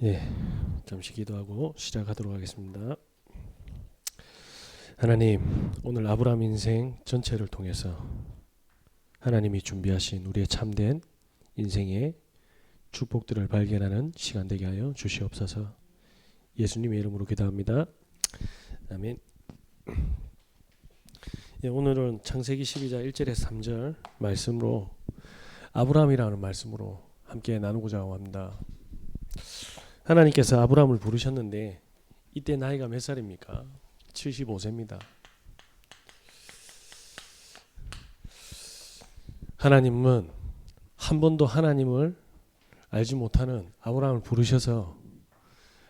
예, 잠시 기도하고 시작하도록 하겠습니다. 하나님, 오늘 아브라함 인생 전체를 통해서 하나님이 준비하신 우리의 참된 인생의 축복들을 발견하는 시간 되게 하여 주시옵소서. 예수님의 이름으로 기도합니다. 아멘. 예, 오늘은 창세기 12장 1절에서 3절 말씀으로 아브라함이라는 말씀으로 함께 나누고자 합니다. 하나님께서 아브라함을 부르셨는데 이때 나이가 몇 살입니까? 75세입니다. 하나님은 한 번도 하나님을 알지 못하는 아브라함을 부르셔서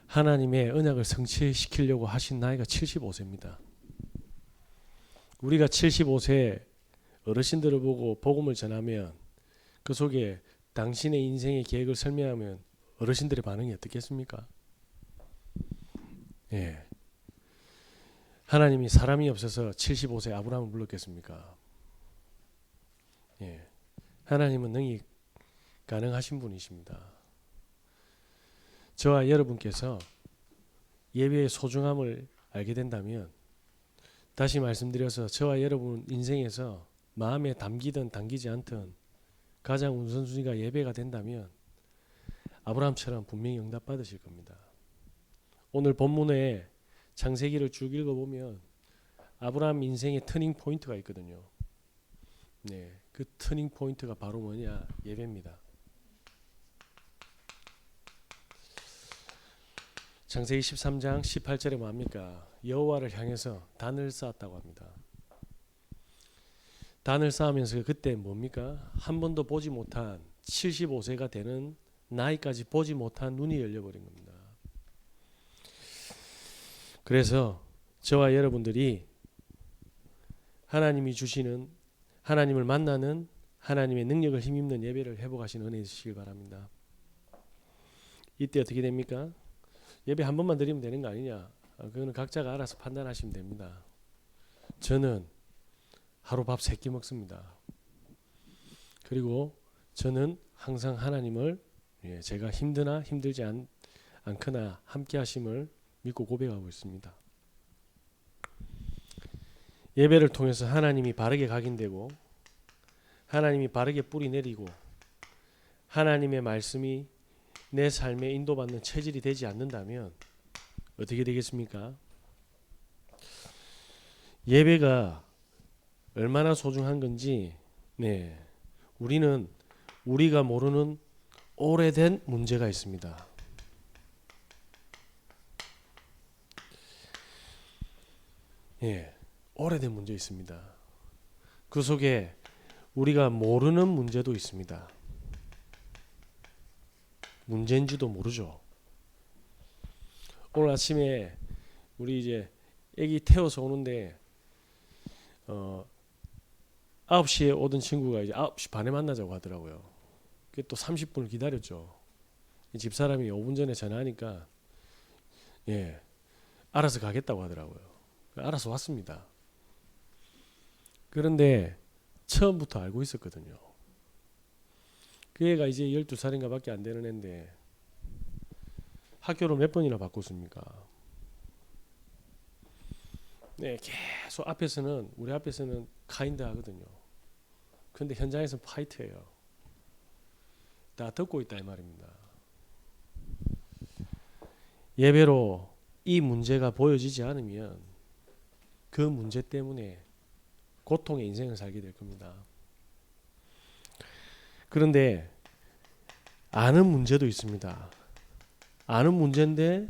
하나님의 언약을 성취시키려고 하신 나이가 75세입니다. 우리가 75세 어르신들을 보고 복음을 전하면 그 속에 당신의 인생의 계획을 설명하면 어르신들의 반응이 어떻겠습니까? 예. 하나님이 사람이 없어서 75세 아브라함을 불렀겠습니까? 예. 하나님은 능히 가능하신 분이십니다. 저와 여러분께서 예배의 소중함을 알게 된다면, 다시 말씀드려서 저와 여러분 인생에서 마음에 담기든 담기지 않든 가장 우선순위가 예배가 된다면 아브라함처럼 분명히 응답받으실 겁니다. 오늘 본문에 창세기를 쭉 읽어보면 아브라함 인생의 터닝 포인트가 있거든요. 네, 그 터닝 포인트가 바로 뭐냐? 예배입니다. 창세기 13장 18절에 뭐합니까? 여호와를 향해서 단을 쌓았다고 합니다. 단을 쌓으면서 그때 뭡니까? 한 번도 보지 못한 75세가 되는 나이까지 보지 못한 눈이 열려버린 겁니다. 그래서 저와 여러분들이 하나님이 주시는, 하나님을 만나는, 하나님의 능력을 힘입는 예배를 회복하시는 은혜 주시길 바랍니다. 이때 어떻게 됩니까? 예배 한 번만 드리면 되는 거 아니냐? 그거는 각자가 알아서 판단하시면 됩니다. 저는 하루 밥 3끼 먹습니다. 그리고 저는 항상 하나님을 제가 힘드나 힘들지 않거나 함께 하심을 믿고 고백하고 있습니다. 예배를 통해서 하나님이 바르게 각인되고 하나님이 바르게 뿌리 내리고 하나님의 말씀이 내 삶에 인도받는 체질이 되지 않는다면 어떻게 되겠습니까? 예배가 얼마나 소중한 건지 우리는 우리가 모르는 오래된 문제가 있습니다. 오래된 문제 있습니다. 그 속에 우리가 모르는 문제도 있습니다. 문제인지도 모르죠. 오늘 아침에 우리 이제 애기 태워서 오는데 9시에 오던 친구가 이제 9시 반에 만나자고 하더라고요. 또 30분을 기다렸죠. 집사람이 5분 전에 전화하니까 알아서 가겠다고 하더라고요. 알아서 왔습니다. 그런데 처음부터 알고 있었거든요. 그 애가 이제 12살인가 밖에 안 되는 애인데 학교를 몇 번이나 바꿨습니까? 계속 우리 앞에서는 카인드 하거든요. 그런데 현장에서는 파이트예요. 다 듣고 있다 이 말입니다. 예배로 이 문제가 보여지지 않으면 그 문제 때문에 고통의 인생을 살게 될 겁니다. 그런데 아는 문제도 있습니다. 아는 문제인데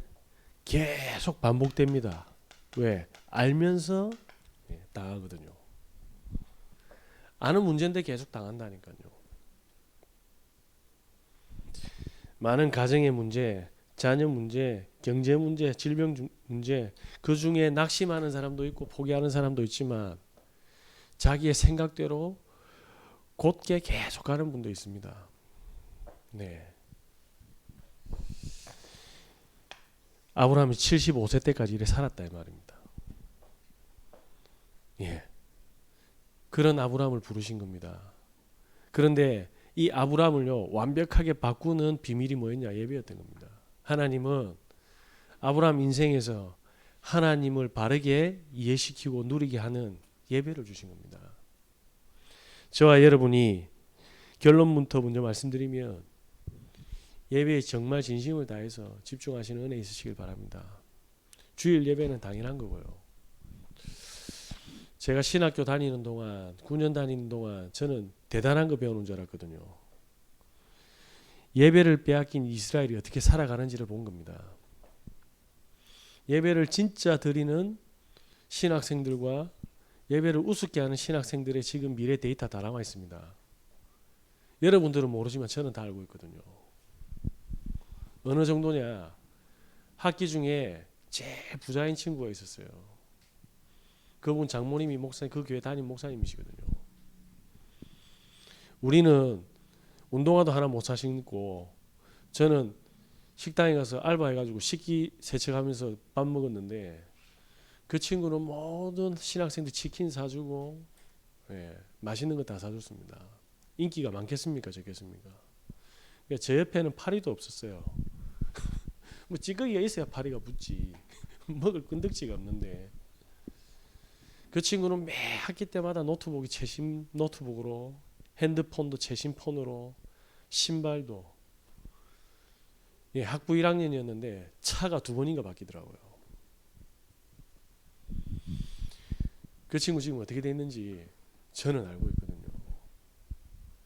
계속 반복됩니다. 왜? 알면서 당하거든요. 아는 문제인데 계속 당한다니까요. 많은 가정의 문제, 자녀 문제, 경제 문제, 질병 문제, 그 중에 낙심하는 사람도 있고 포기하는 사람도 있지만 자기의 생각대로 곧게 계속 가는 분도 있습니다. 아브라함이 75세 때까지 이래 살았다 이 말입니다. 그런 아브라함을 부르신 겁니다. 그런데 이 아브라함을요 완벽하게 바꾸는 비밀이 뭐였냐? 예배였던 겁니다. 하나님은 아브라함 인생에서 하나님을 바르게 이해시키고 누리게 하는 예배를 주신 겁니다. 저와 여러분이 결론부터 먼저 말씀드리면 예배에 정말 진심을 다해서 집중하시는 은혜 있으시길 바랍니다. 주일 예배는 당연한 거고요. 제가 신학교 다니는 동안 9년 다니는 동안 저는 대단한 거 배우는 줄 알았거든요. 예배를 빼앗긴 이스라엘이 어떻게 살아가는지를 본 겁니다. 예배를 진짜 드리는 신학생들과 예배를 우습게 하는 신학생들의 지금 미래 데이터 다 남아 있습니다. 여러분들은 모르지만 저는 다 알고 있거든요. 어느 정도냐? 학기 중에 제일 부자인 친구가 있었어요. 그분 장모님이 목사님, 그 교회 담임 목사님이시거든요. 우리는 운동화도 하나 못 사 신고, 저는 식당에 가서 알바해가지고 식기 세척하면서 밥 먹었는데, 그 친구는 모든 신학생들 치킨 사주고, 맛있는 거 다 사줬습니다. 인기가 많겠습니까, 적겠습니까? 그러니까 제 옆에는 파리도 없었어요. 뭐 찌꺼기가 있어야 파리가 붙지. 먹을 끈덕지가 없는데. 그 친구는 매 학기 때마다 노트북이 최신 노트북으로, 핸드폰도 최신 폰으로, 신발도. 학부 1학년이었는데 차가 2번인가 바뀌더라고요. 그 친구 지금 어떻게 됐는지 저는 알고 있거든요.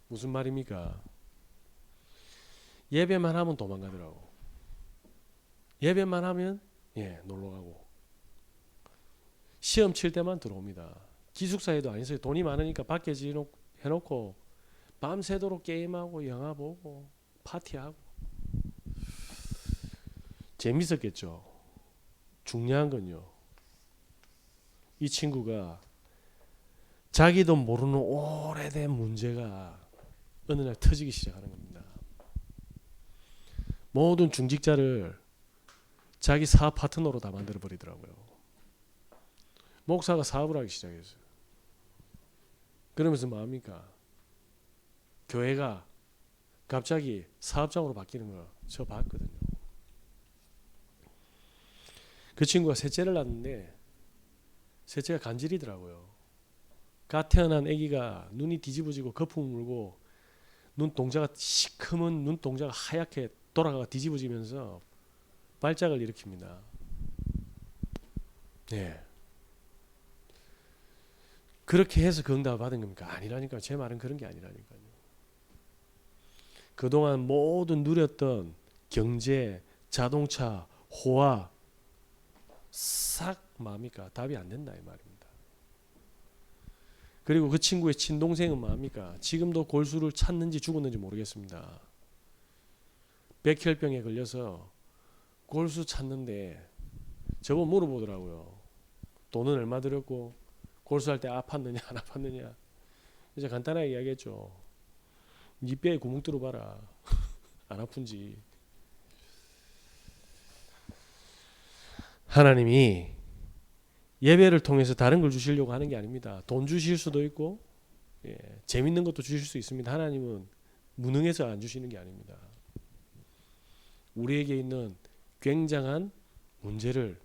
무슨 말입니까? 예배만 하면 도망가더라고. 예배만 하면 놀러가고. 시험 칠 때만 들어옵니다. 기숙사에도 안 있어요. 돈이 많으니까 밖에 해놓고 밤새도록 게임하고 영화 보고 파티하고. 재밌었겠죠. 중요한 건요, 이 친구가 자기도 모르는 오래된 문제가 어느 날 터지기 시작하는 겁니다. 모든 중직자를 자기 사업 파트너로 다 만들어 버리더라고요. 목사가 사업을 하기 시작했어요. 그러면서 뭐합니까? 교회가 갑자기 사업장으로 바뀌는 거 저 봤거든요. 그 친구가 셋째를 낳았는데 셋째가 간질이더라고요. 갓 태어난 아기가 눈이 뒤집어지고 거품 물고 눈동자가 시커먼 눈동자가 하얗게 돌아가 뒤집어지면서 발작을 일으킵니다. 그렇게 해서 그 응답을 받은 겁니까? 아니라니까요. 제 말은 그런 게 아니라니까요. 그동안 모든 누렸던 경제, 자동차, 호화 싹 뭡니까? 답이 안 된다 이 말입니다. 그리고 그 친구의 친동생은 뭡니까? 지금도 골수를 찾는지 죽었는지 모르겠습니다. 백혈병에 걸려서 골수 찾는데 저보고 물어보더라고요. 돈은 얼마 들였고 골수할 때 아팠느냐 안 아팠느냐. 이제 간단하게 이야기했죠. 네 뼈에 구멍 뚫어봐라. 안 아픈지. 하나님이 예배를 통해서 다른 걸 주시려고 하는 게 아닙니다. 돈 주실 수도 있고 재밌는 것도 주실 수 있습니다. 하나님은 무능해서 안 주시는 게 아닙니다. 우리에게 있는 굉장한 문제를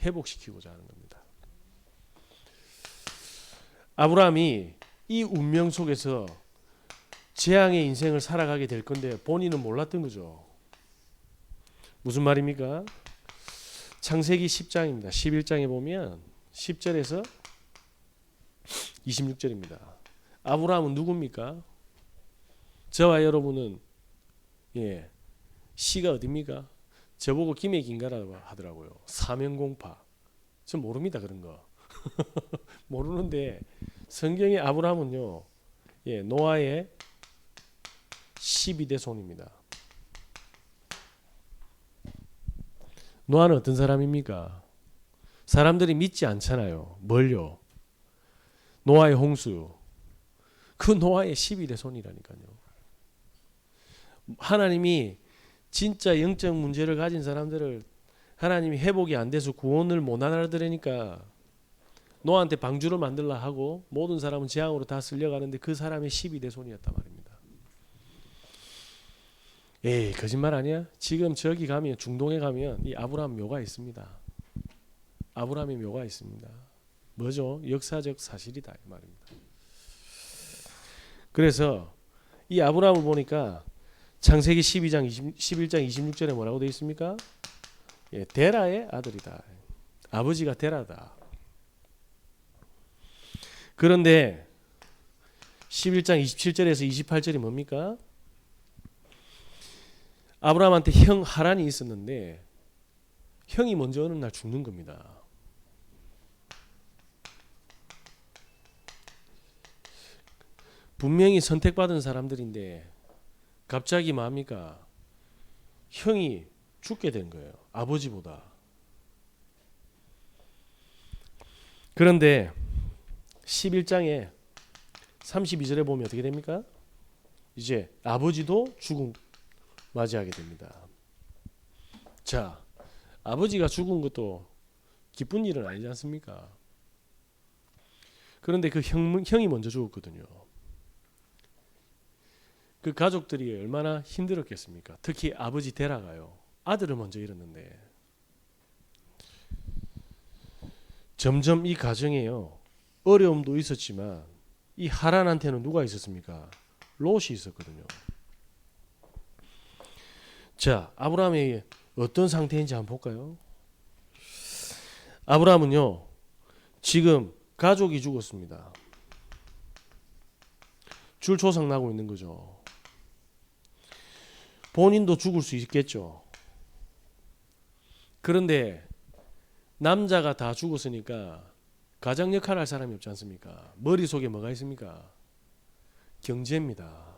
회복시키고자 하는 겁니다. 아브라함이 이 운명 속에서 재앙의 인생을 살아가게 될 건데 본인은 몰랐던 거죠. 무슨 말입니까? 창세기 10장입니다. 11장에 보면 10절에서 26절입니다. 아브라함은 누굽니까? 저와 여러분은 시가 어딥니까? 저보고 김에 긴가라고 하더라고요. 사명공파. 전 모릅니다 그런 거. 모르는데 성경의 아브라함은요, 노아의 12대 손입니다. 노아는 어떤 사람입니까? 사람들이 믿지 않잖아요. 뭘요? 노아의 홍수. 그 노아의 12대 손이라니까요. 하나님이 진짜 영적 문제를 가진 사람들을 하나님이 회복이 안 돼서 구원을 못 알아들으니까 노아한테 방주를 만들라 하고 모든 사람은 재앙으로 다 쓸려가는데 그 사람의 12대 손이었단 말입니다. 에이, 거짓말 아니야? 지금 저기 가면, 중동에 가면 이 아브라함 묘가 있습니다. 아브라함의 묘가 있습니다. 뭐죠? 역사적 사실이다 이 말입니다. 그래서 이 아브라함을 보니까 창세기 11장 26절에 뭐라고 되어 있습니까? 예, 데라의 아들이다. 아버지가 데라다. 그런데 11장 27절에서 28절이 뭡니까? 아브라함한테 형 하란이 있었는데 형이 먼저 어느 날 죽는 겁니다. 분명히 선택받은 사람들인데 갑자기 뭡니까? 형이 죽게 된 거예요. 아버지보다. 그런데 11장에 32절에 보면 어떻게 됩니까? 이제 아버지도 죽음 맞이하게 됩니다. 자, 아버지가 죽은 것도 기쁜 일은 아니지 않습니까? 그런데 그 형이 먼저 죽었거든요. 그 가족들이 얼마나 힘들었겠습니까? 특히 아버지 데라가요. 아들을 먼저 잃었는데 점점 이 가정에요. 어려움도 있었지만 이 하란한테는 누가 있었습니까? 롯이 있었거든요. 자, 아브라함이 어떤 상태인지 한번 볼까요? 아브라함은요, 지금 가족이 죽었습니다. 줄초상 나고 있는 거죠. 본인도 죽을 수 있겠죠. 그런데 남자가 다 죽었으니까 가장 역할을 할 사람이 없지 않습니까? 머릿속에 뭐가 있습니까? 경제입니다.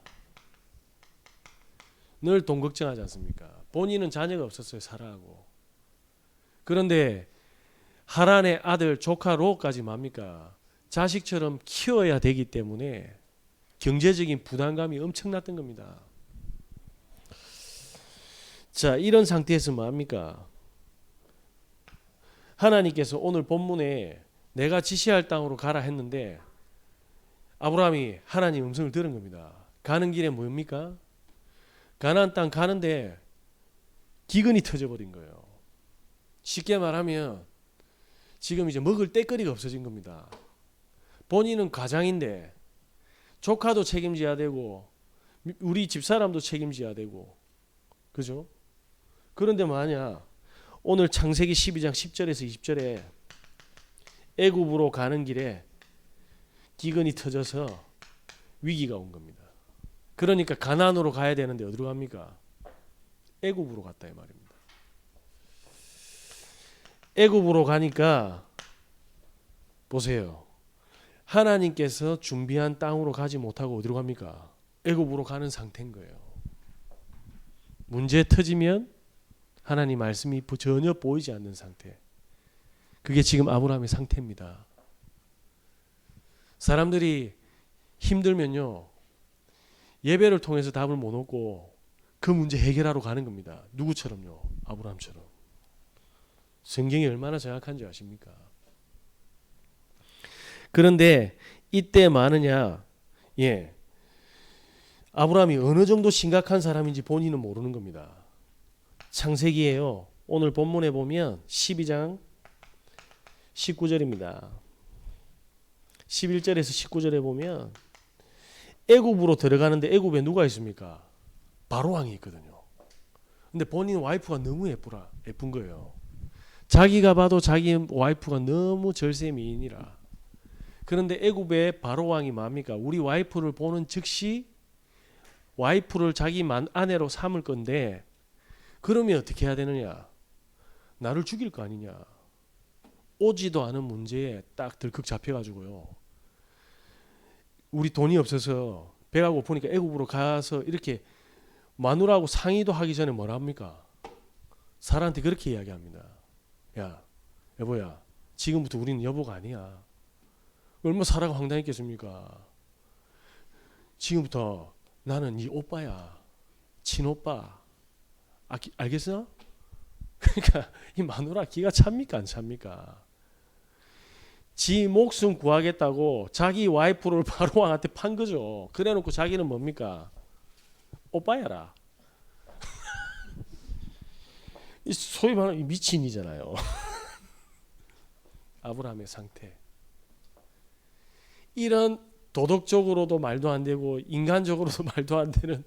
늘 돈 걱정하지 않습니까? 본인은 자녀가 없었어요. 사라하고. 그런데 하란의 아들 조카 롯까지 뭡니까? 자식처럼 키워야 되기 때문에 경제적인 부담감이 엄청났던 겁니다. 자, 이런 상태에서 뭡니까? 하나님께서 오늘 본문에 내가 지시할 땅으로 가라 했는데 아브라함이 하나님 음성을 들은 겁니다. 가는 길에 뭡니까? 가나안 땅 가는데 기근이 터져버린 거예요. 쉽게 말하면 지금 이제 먹을 때거리가 없어진 겁니다. 본인은 가장인데 조카도 책임져야 되고 우리 집사람도 책임져야 되고 그죠? 그런데 뭐하냐? 오늘 창세기 12장 10절에서 20절에 애굽으로 가는 길에 기근이 터져서 위기가 온 겁니다. 그러니까 가나안으로 가야 되는데 어디로 갑니까? 애굽으로 갔다 이 말입니다. 애굽으로 가니까 보세요. 하나님께서 준비한 땅으로 가지 못하고 어디로 갑니까? 애굽으로 가는 상태인 거예요. 문제 터지면 하나님 말씀이 전혀 보이지 않는 상태. 그게 지금 아브라함의 상태입니다. 사람들이 힘들면요. 예배를 통해서 답을 못 얻고 그 문제 해결하러 가는 겁니다. 누구처럼요? 아브라함처럼. 성경이 얼마나 정확한지 아십니까? 그런데 이때 많으냐? 예. 아브라함이 어느 정도 심각한 사람인지 본인은 모르는 겁니다. 창세기에요. 오늘 본문에 보면 12장 19절입니다. 11절에서 19절에 보면 애굽으로 들어가는데 애굽에 누가 있습니까? 바로왕이 있거든요. 근데 본인 와이프가 너무 예쁜 거예요. 자기가 봐도 자기 와이프가 너무 절세 미인이라. 그런데 애굽의 바로왕이 뭡니까? 우리 와이프를 보는 즉시 와이프를 자기 아내로 삼을 건데 그러면 어떻게 해야 되느냐? 나를 죽일 거 아니냐? 오지도 않은 문제에 딱 들컥 잡혀가지고요. 우리 돈이 없어서 배가 고프니까 애굽으로 가서 이렇게 마누라하고 상의도 하기 전에 뭐라 합니까? 사라한테 그렇게 이야기합니다. 야, 여보야, 지금부터 우리는 여보가 아니야. 얼마나 사라가 황당했겠습니까? 지금부터 나는 네 오빠야. 친오빠. 알겠어? 그러니까 이 마누라 기가 찹니까 안 찹니까? 지 목숨 구하겠다고 자기 와이프를 바로왕한테 판 거죠. 그래놓고 자기는 뭡니까? 오빠야라. 이 소위 말하는 미친이잖아요. 아브라함의 상태. 이런 도덕적으로도 말도 안 되고 인간적으로도 말도 안 되는,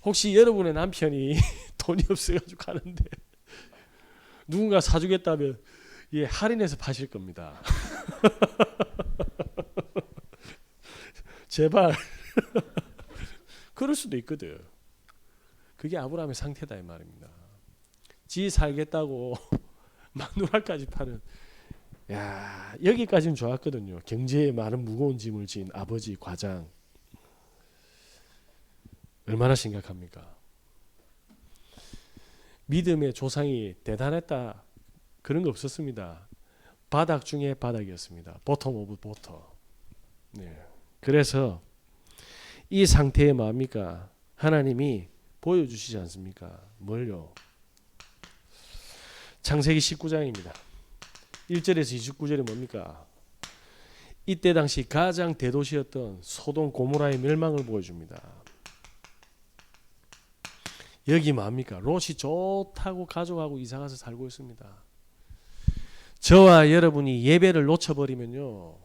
혹시 여러분의 남편이 돈이 없어가지고 가는데 누군가 사주겠다면 예, 할인해서 파실 겁니다. 제발. 그럴 수도 있거든. 그게 아브라함의 상태다 이 말입니다. 지 살겠다고 마누라까지 파는. 야, 여기까지는 좋았거든요. 경제에 많은 무거운 짐을 진 아버지 과장. 얼마나 심각합니까? 믿음의 조상이 대단했다 그런 거 없었습니다. 바닥 중에 바닥이었습니다. 보텀 오브 보텀. 네. 그래서 이 상태의 마음이니까 하나님이 보여주시지 않습니까? 뭘요? 창세기 19장입니다. 1절에서 29절이 뭡니까? 이때 당시 가장 대도시였던 소돔 고모라의 멸망을 보여줍니다. 여기 뭡니까? 롯이 좋다고 가족하고 이사가서 살고 있습니다. 저와 여러분이 예배를 놓쳐버리면요,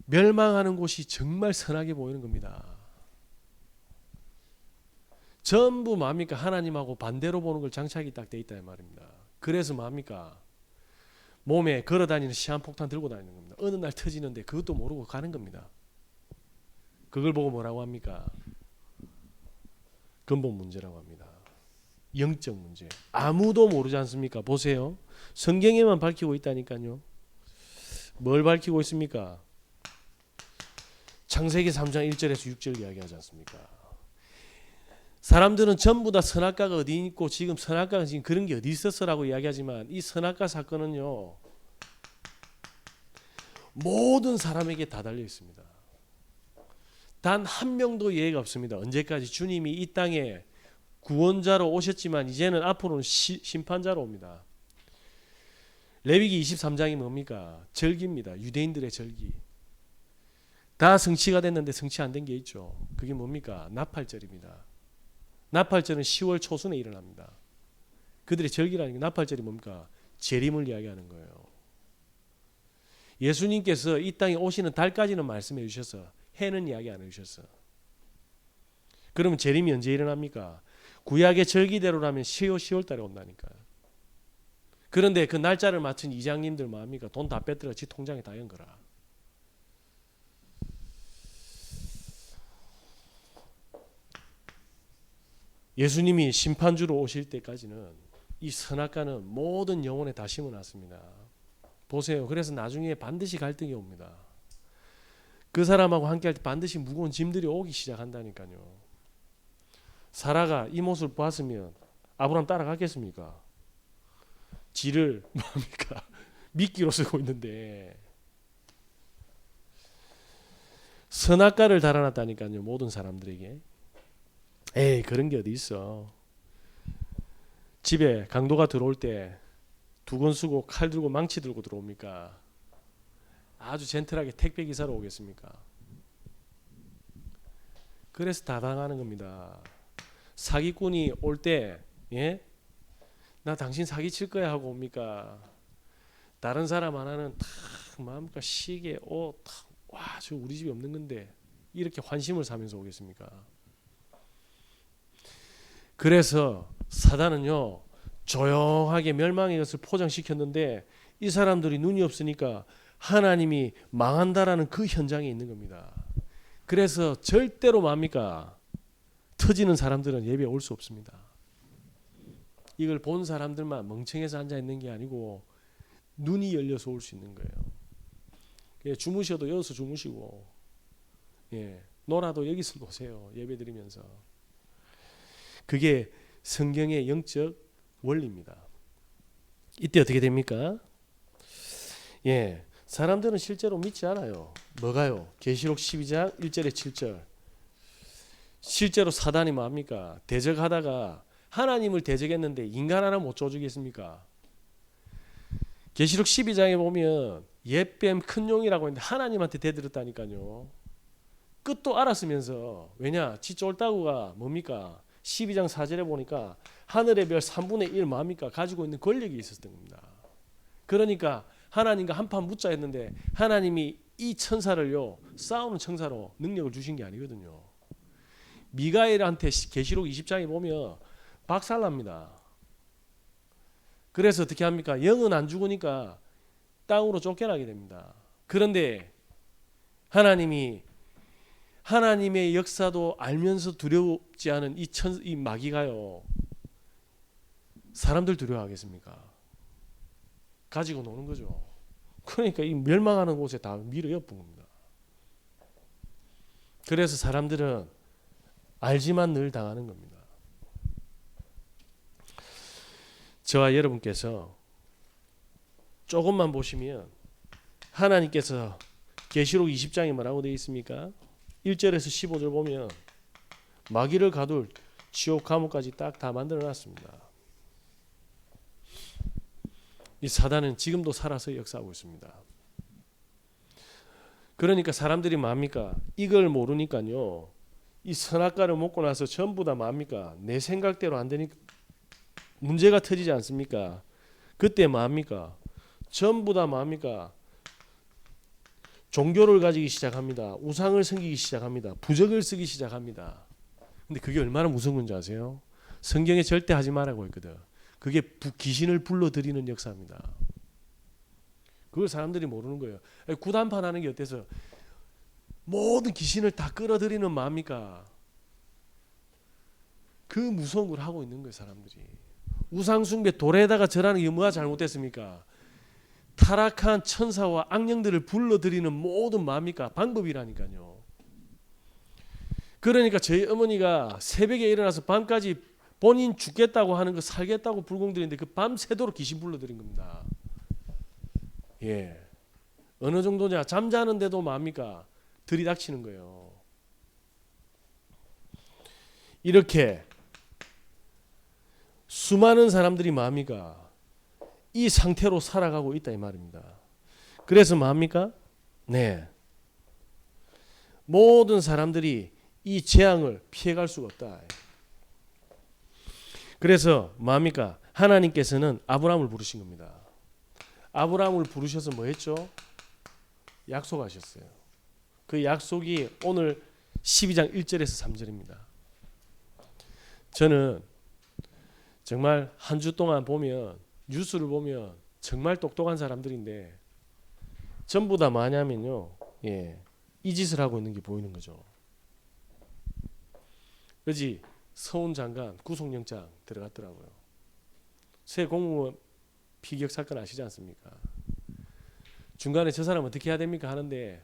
멸망하는 곳이 정말 선하게 보이는 겁니다. 전부 뭡니까? 하나님하고 반대로 보는 걸 장착이 딱 돼 있다 이 말입니다. 그래서 뭡니까? 몸에 걸어다니는 시한폭탄 들고 다니는 겁니다. 어느 날 터지는데 그것도 모르고 가는 겁니다. 그걸 보고 뭐라고 합니까? 근본 문제라고 합니다. 영적 문제. 아무도 모르지 않습니까? 보세요. 성경에만 밝히고 있다니까요. 뭘 밝히고 있습니까? 창세기 3장 1절에서 6절 이야기하지 않습니까? 사람들은 전부 다 선악과가 어디 있고 지금 선악과가 지금 그런 게 어디 있었어라고 이야기하지만 이 선악과 사건은요, 모든 사람에게 다 달려 있습니다. 단 한 명도 예외가 없습니다. 언제까지? 주님이 이 땅에 구원자로 오셨지만 이제는 앞으로는 심판자로 옵니다. 레위기 23장이 뭡니까? 절기입니다. 유대인들의 절기. 다 성취가 됐는데 성취 안 된 게 있죠. 그게 뭡니까? 나팔절입니다. 나팔절은 10월 초순에 일어납니다. 그들의 절기라는 게, 나팔절이 뭡니까? 재림을 이야기하는 거예요. 예수님께서 이 땅에 오시는 달까지는 말씀해 주셔서 해는 이야기 안 해주셨어. 그러면 재림이 언제 일어납니까? 구약의 절기대로라면 10월 달에 온다니까요. 그런데 그 날짜를 맞춘 이장님들 뭐합니까? 돈 다 뺏들어 지 통장에 다 연거라. 예수님이 심판주로 오실 때까지는 이 선악과는 모든 영혼에 다 심어놨습니다. 보세요. 그래서 나중에 반드시 갈등이 옵니다. 그 사람하고 함께할 때 반드시 무거운 짐들이 오기 시작한다니까요. 사라가 이 모습을 봤으면 아브라함 따라갔겠습니까? 지를 뭡니까? 미끼로 쓰고 있는데 선악과를 달아놨다니까요. 모든 사람들에게. 에이, 그런 게 어디 있어. 집에 강도가 들어올 때 두건 쓰고 칼 들고 망치 들고 들어옵니까? 아주 젠틀하게 택배 기사로 오겠습니까? 그래서 다 당하는 겁니다. 사기꾼이 올 때, 예? 나 당신 사기칠 거야 하고 옵니까? 다른 사람 하나는 탁 마음껏 시계, 옷, 와, 저 우리 집에 없는 건데 이렇게 환심을 사면서 오겠습니까? 그래서 사단은요, 조용하게 멸망의 것을 포장시켰는데 이 사람들이 눈이 없으니까 하나님이 망한다라는 그 현장에 있는 겁니다. 그래서 절대로 뭡니까? 터지는 사람들은 예배에 올 수 없습니다. 이걸 본 사람들만 멍청해서 앉아 있는 게 아니고 눈이 열려서 올 수 있는 거예요. 예, 주무셔도 여기서 주무시고, 예, 놀아도 여기서 노세요. 예배 드리면서. 그게 성경의 영적 원리입니다. 이때 어떻게 됩니까? 예, 사람들은 실제로 믿지 않아요. 뭐가요? 계시록 12장 1절에 7절. 실제로 사단이 뭡니까? 대적하다가 하나님을 대적했는데 인간 하나 못 쫓아주겠습니까? 계시록 12장에 보면 옛뱀 큰 용이라고 했는데 하나님한테 대들었다니까요. 끝도 알았으면서, 왜냐? 지 쫄다구가 뭡니까? 12장 4절에 보니까 하늘의 별 3분의 1 뭡니까? 가지고 있는 권력이 있었던 겁니다. 그러니까 하나님과 한판 붙자 했는데 하나님이 이 천사를요 싸우는 천사로 능력을 주신 게 아니거든요. 미가엘한테 계시록 20장에 보면 박살납니다. 그래서 어떻게 합니까? 영은 안 죽으니까 땅으로 쫓겨나게 됩니다. 그런데 하나님이 하나님의 역사도 알면서 두렵지 않은 이 마귀가요 사람들 두려워하겠습니까? 가지고 노는 거죠. 그러니까 이 멸망하는 곳에 다 밀어 엿본 겁니다. 그래서 사람들은 알지만 늘 당하는 겁니다. 저와 여러분께서 조금만 보시면 하나님께서 계시록 20장에 뭐라고 되어 있습니까? 1절에서 15절 보면 마귀를 가둘 지옥 감옥까지 딱 다 만들어 놨습니다. 이 사단은 지금도 살아서 역사하고 있습니다. 그러니까 사람들이 뭡니까? 이걸 모르니까요. 이 선악과를 먹고 나서 전부 다 뭡니까? 내 생각대로 안 되니까 문제가 터지지 않습니까? 그때 뭡니까? 전부 다 뭡니까? 종교를 가지기 시작합니다. 우상을 섬기기 시작합니다. 부적을 쓰기 시작합니다. 근데 그게 얼마나 무서운 건지 아세요? 성경에 절대 하지 말라고 했거든. 그게 귀신을 불러들이는 역사입니다. 그걸 사람들이 모르는 거예요. 구단판 하는 게 어때서 모든 귀신을 다 끌어들이는 뭡니까? 그 무서운 걸 하고 있는 거예요, 사람들이. 우상숭배 돌에다가 절하는 게 뭐가 잘못됐습니까? 타락한 천사와 악령들을 불러들이는 모든 뭡니까? 방법이라니까요. 그러니까 저희 어머니가 새벽에 일어나서 밤까지 본인 죽겠다고 하는 거 살겠다고 불공들이는데 그 밤새도록 귀신 불러들인 겁니다. 예, 어느 정도냐? 잠자는데도 뭡니까? 들이닥치는 거예요. 이렇게 수많은 사람들이 뭡니까? 이 상태로 살아가고 있다 이 말입니다. 그래서 뭡니까? 네, 모든 사람들이 이 재앙을 피해갈 수가 없다. 그래서 뭡니까? 하나님께서는 아브라함을 부르신 겁니다. 아브라함을 부르셔서 뭐 했죠? 약속하셨어요. 그 약속이 오늘 12장 1절에서 3절입니다. 저는 정말 한 주 동안 보면 뉴스를 보면 정말 똑똑한 사람들인데 전부 다 뭐냐면요, 예, 이 짓을 하고 있는 게 보이는 거죠. 그지? 서훈 장관 구속영장 들어갔더라고요. 새 공무원 피격 사건 아시지 않습니까? 중간에 저 사람 어떻게 해야 됩니까 하는데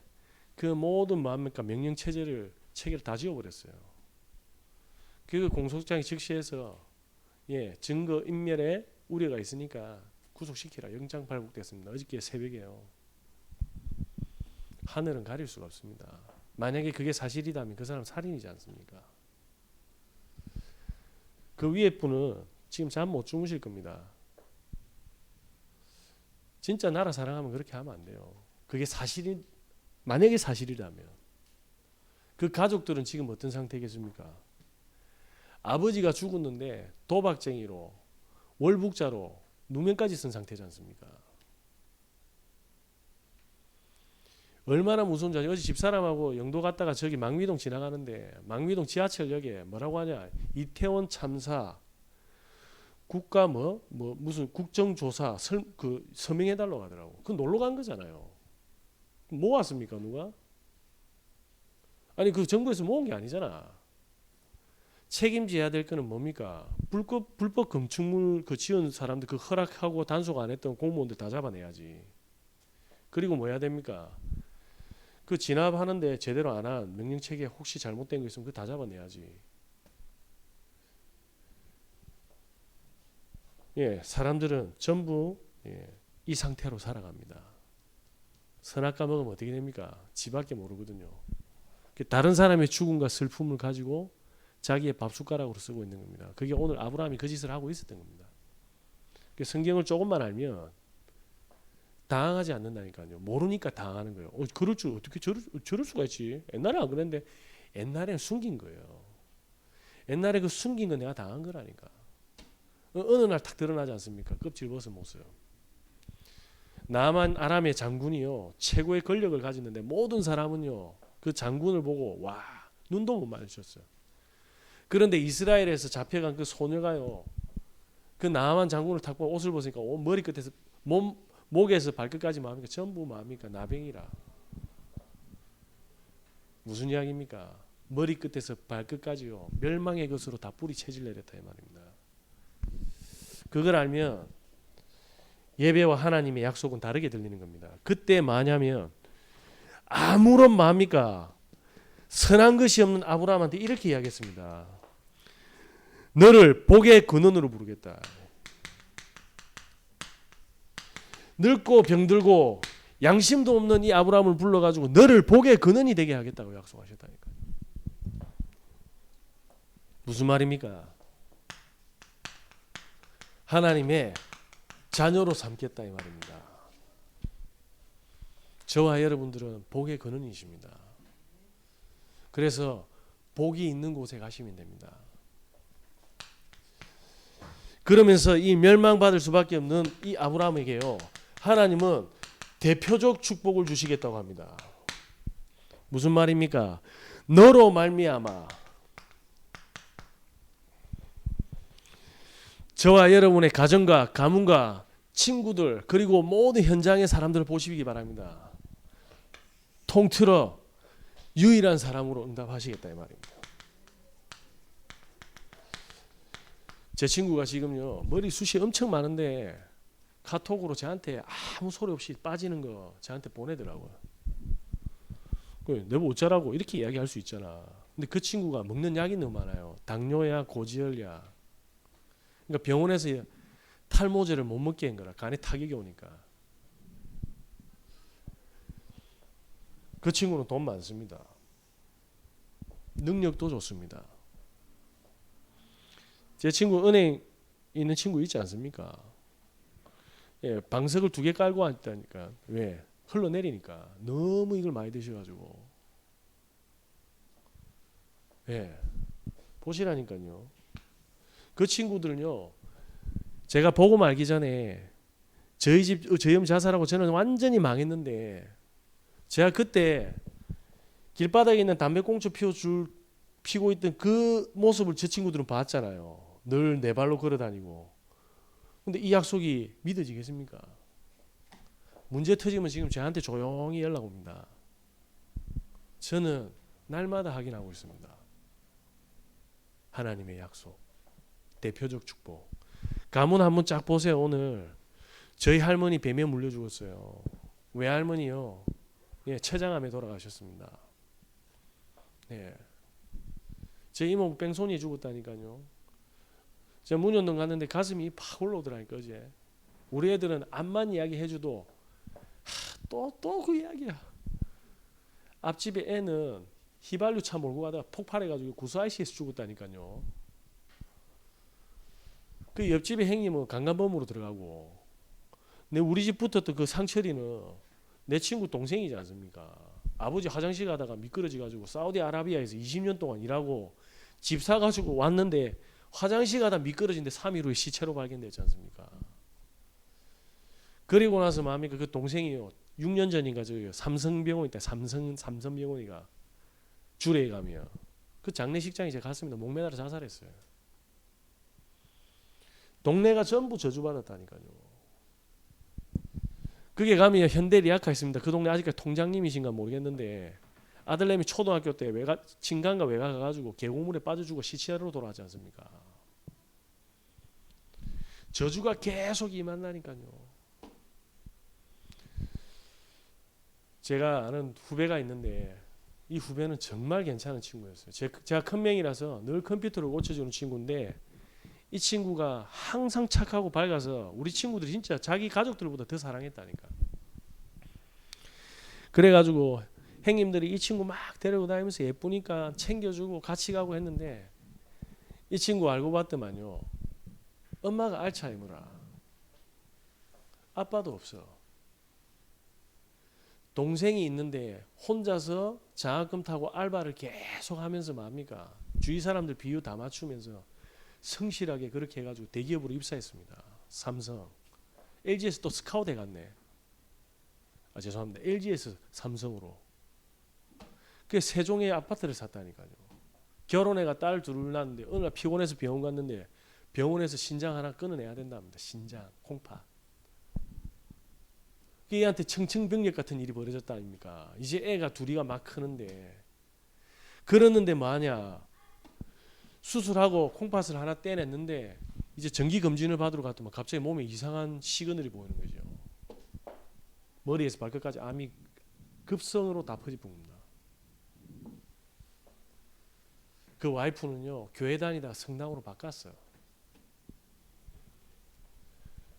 그 모든 뭡니까 명령 체계를 다 지워버렸어요. 그 공소장이 즉시해서 예, 증거 인멸에 우려가 있으니까 구속시키라 영장 발부됐습니다. 어저께 새벽에요. 하늘은 가릴 수가 없습니다. 만약에 그게 사실이라면 그 사람 살인이지 않습니까? 그 위에 분은 지금 잠 못 주무실 겁니다. 진짜 나라 사랑하면 그렇게 하면 안 돼요. 그게 만약에 사실이라면 그 가족들은 지금 어떤 상태겠습니까? 아버지가 죽었는데 도박쟁이로 월북자로 누명까지 쓴 상태지 않습니까? 얼마나 무서운지 아세요? 어제 집사람하고 영도 갔다가 저기 망미동 지나가는데 망미동 지하철역에 뭐라고 하냐, 이태원 참사 국가 무슨 국정조사 서명해달라고 하더라고. 그 놀러 간 거잖아요. 뭐 왔습니까 누가? 아니 그 정부에서 모은 게 아니잖아. 책임져야 될 거는 뭡니까? 불법 건축물 그 지은 사람들 그 허락하고 단속 안 했던 공무원들 다 잡아내야지. 그리고 뭐 해야 됩니까? 그 진압하는데 제대로 안 한 명령체계 혹시 잘못된 거 있으면 그거 다 잡아내야지. 예, 사람들은 전부 이 상태로 살아갑니다. 선악과 먹으면 어떻게 됩니까? 지밖에 모르거든요. 다른 사람의 죽음과 슬픔을 가지고 자기의 밥숟가락으로 쓰고 있는 겁니다. 그게 오늘 아브라함이 그 짓을 하고 있었던 겁니다. 성경을 조금만 알면 당황하지 않는다니까요. 모르니까 당하는 거예요. 그럴 줄 어떻게 저럴 수가 있지. 옛날에 안 그랬는데 옛날에는 숨긴 거예요. 옛날에 그 숨긴 거 내가 당한 거라니까. 어느 날 탁 드러나지 않습니까? 껍질 벗은 모습. 나만 아람의 장군이요 최고의 권력을 가졌는데 모든 사람은요 그 장군을 보고 와 눈도 못 마주쳤어요. 그런데 이스라엘에서 잡혀간 그 소녀가요 그 나만 장군을 탁 보고 옷을 벗으니까 머리 끝에서 목에서 발끝까지 뭡니까? 전부 뭡니까? 나병이라. 무슨 이야기입니까? 머리 끝에서 발끝까지요 멸망의 것으로 다 뿌리 채질 내렸다 이 말입니다. 그걸 알면 예배와 하나님의 약속은 다르게 들리는 겁니다. 그때 뭐냐면 아무런 뭡니까? 선한 것이 없는 아브라함한테 이렇게 이야기했습니다. 너를 복의 근원으로 부르겠다. 늙고 병들고 양심도 없는 이 아브라함을 불러가지고 너를 복의 근원이 되게 하겠다고 약속하셨다니까요. 무슨 말입니까? 하나님의 자녀로 삼겠다 이 말입니다. 저와 여러분들은 복의 근원이십니다. 그래서 복이 있는 곳에 가시면 됩니다. 그러면서 이 멸망받을 수밖에 없는 이 아브라함에게요. 하나님은 대표적 축복을 주시겠다고 합니다. 무슨 말입니까? 너로 말미암아 저와 여러분의 가정과 가문과 친구들 그리고 모든 현장의 사람들을 보시기 바랍니다. 통틀어 유일한 사람으로 응답하시겠다 이 말입니다. 제 친구가 지금요 머리숱이 엄청 많은데 카톡으로 저한테 아무 소리 없이 빠지는 거 저한테 보내더라고요. 내가 어쩌라고 이렇게 이야기할 수 있잖아. 근데 그 친구가 먹는 약이 너무 많아요. 당뇨야 고지혈이야. 그러니까 병원에서 탈모제를 못 먹게 한 거라. 간에 타격이 오니까. 그 친구는 돈 많습니다. 능력도 좋습니다. 제 친구 은행 있는 친구 있지 않습니까? 예, 방석을 2개 깔고 왔다니까. 왜? 흘러내리니까. 너무 이걸 많이 드셔가지고. 예, 보시라니까요. 그 친구들은요. 제가 보고 말기 전에 저희 형 자살하고 저는 완전히 망했는데 제가 그때 길바닥에 있는 담배꽁초 피고 있던 그 모습을 저 친구들은 봤잖아요. 늘 내 발로 걸어다니고. 근데 이 약속이 믿어지겠습니까? 문제 터지면 지금 저한테 조용히 연락 옵니다. 저는 날마다 확인하고 있습니다. 하나님의 약속, 대표적 축복. 가문 한번 쫙 보세요. 오늘 저희 할머니 뱀에 물려 죽었어요. 외할머니요. 예, 췌장암에 돌아가셨습니다. 예. 제 이모 뺑소니에 죽었다니까요. 제가 문현동 갔는데 가슴이 팍 올라오더라니까 어제. 우리 애들은 암만 이야기 해줘도 또 그 이야기야. 앞집에 애는 휘발유 차 몰고 가다가 폭발해가지고 구수 IC에서 죽었다니까요. 그 옆집에 형님은 강간범으로 들어가고. 근데 우리 집 붙었던 그 상철이는 내 친구 동생이지 않습니까? 아버지 화장실 가다가 미끄러져가지고 사우디아라비아에서 20년 동안 일하고 집 사가지고 왔는데 화장실 가다 미끄러진데 3일 후에 시체로 발견됐지 않습니까? 그리고 나서 뭡니까? 그 동생이요. 6년 전인가 저기 삼성병원 있다. 삼성병원이가 주례에 가면 그 장례식장에 제가 갔습니다. 목매달아 자살했어요. 동네가 전부 저주받았다니까요. 그게 가면 현대리아카 있습니다. 그 동네 아직까지 통장님이신가 모르겠는데 아들내미 초등학교 때 친강가 외가 가가지고 계곡물에 빠져 죽어 시체로 돌아가지 않습니까? 저주가 계속 임한다니까요. 제가 아는 후배가 있는데 이 후배는 정말 괜찮은 친구였어요. 제가 큰명이라서 늘 컴퓨터를 고쳐주는 친구인데 이 친구가 항상 착하고 밝아서 우리 친구들이 진짜 자기 가족들보다 더 사랑했다니까. 그래가지고 형님들이 이 친구 막 데리고 다니면서 예쁘니까 챙겨주고 같이 가고 했는데 이 친구 알고 봤더만요. 엄마가 알츠하이머라. 아빠도 없어. 동생이 있는데 혼자서 장학금 타고 알바를 계속 하면서 뭡니까? 주위 사람들 비유 다 맞추면서 성실하게 그렇게 해가지고 대기업으로 입사했습니다. 삼성. LG에서 또 스카우트 해갔네. 죄송합니다. LG에서 삼성으로. 그 세종에 아파트를 샀다니까요. 결혼해가 딸 둘을 낳았는데 어느 날 피곤해서 병원 갔는데 병원에서 신장 하나 끊어내야 된답니다. 신장, 콩팥. 얘한테 청청병력 같은 일이 벌어졌다 아닙니까? 이제 애가 둘이가 막 크는데 그러는데 뭐하냐, 수술하고 콩팥을 하나 떼냈는데 이제 정기검진을 받으러 갔더니 갑자기 몸에 이상한 시그널이 보이는 거죠. 머리에서 발끝까지 암이 급성으로 다 퍼집니다. 그 와이프는요 교회 다니다 성당으로 바꿨어요.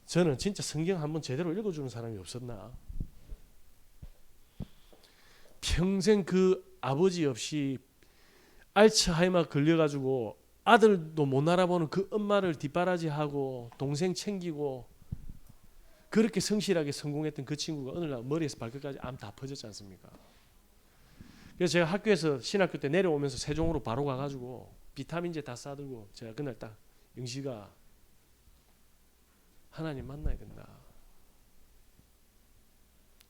저는 진짜 성경 한번 제대로 읽어주는 사람이 없었나. 평생 그 아버지 없이 알츠하이머 걸려가지고 아들도 못 알아보는 그 엄마를 뒷바라지하고 동생 챙기고 그렇게 성실하게 성공했던 그 친구가 어느 날 머리에서 발끝까지 암 다 퍼졌지 않습니까? 그래서 제가 학교에서 신학교 때 내려오면서 세종으로 바로 가가지고 비타민제 다 싸들고 제가 그날 딱 영시가 하나님 만나야 된다.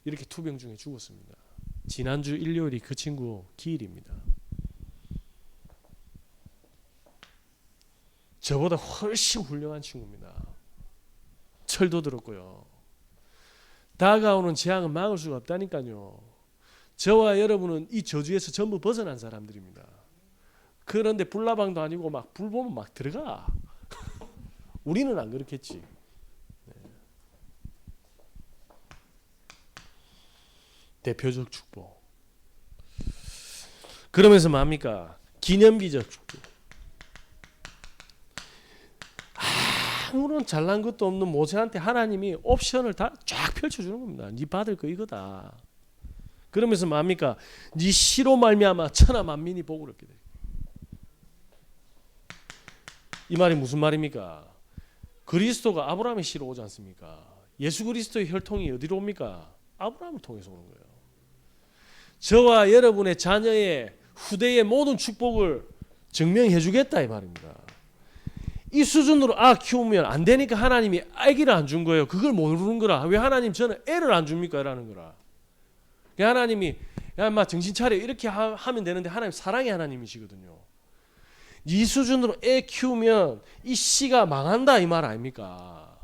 이렇게 투병 중에 죽었습니다. 지난주 일요일이 그 친구 기일입니다. 저보다 훨씬 훌륭한 친구입니다. 철도 들었고요. 다가오는 재앙은 막을 수가 없다니까요. 저와 여러분은 이 저주에서 전부 벗어난 사람들입니다. 그런데 불나방도 아니고 막 불 보면 막 들어가. 우리는 안 그렇겠지. 대표적 축복. 그러면서 뭡니까? 기념비적 축복. 아무런 잘난 것도 없는 모세한테 하나님이 옵션을 다 쫙 펼쳐주는 겁니다. 네 받을 거 이거다. 그러면서 뭡니까? 네 씨로 말미암아 천하 만민이 복을 얻게 돼. 이 말이 무슨 말입니까? 그리스도가 아브라함의 씨로 오지 않습니까? 예수 그리스도의 혈통이 어디로 옵니까? 아브라함을 통해서 오는 거예요. 저와 여러분의 자녀의 후대의 모든 축복을 증명해 주겠다 이 말입니다. 이 수준으로 키우면 안 되니까 하나님이 아기를 안 준 거예요. 그걸 모르는 거라. 왜 하나님 저는 애를 안 줍니까? 라는 거라. 하나님이 야 인마 정신 차려 이렇게 하면 되는데 하나님 사랑의 하나님이시거든요. 이 수준으로 애 키우면 이 씨가 망한다 이 말 아닙니까?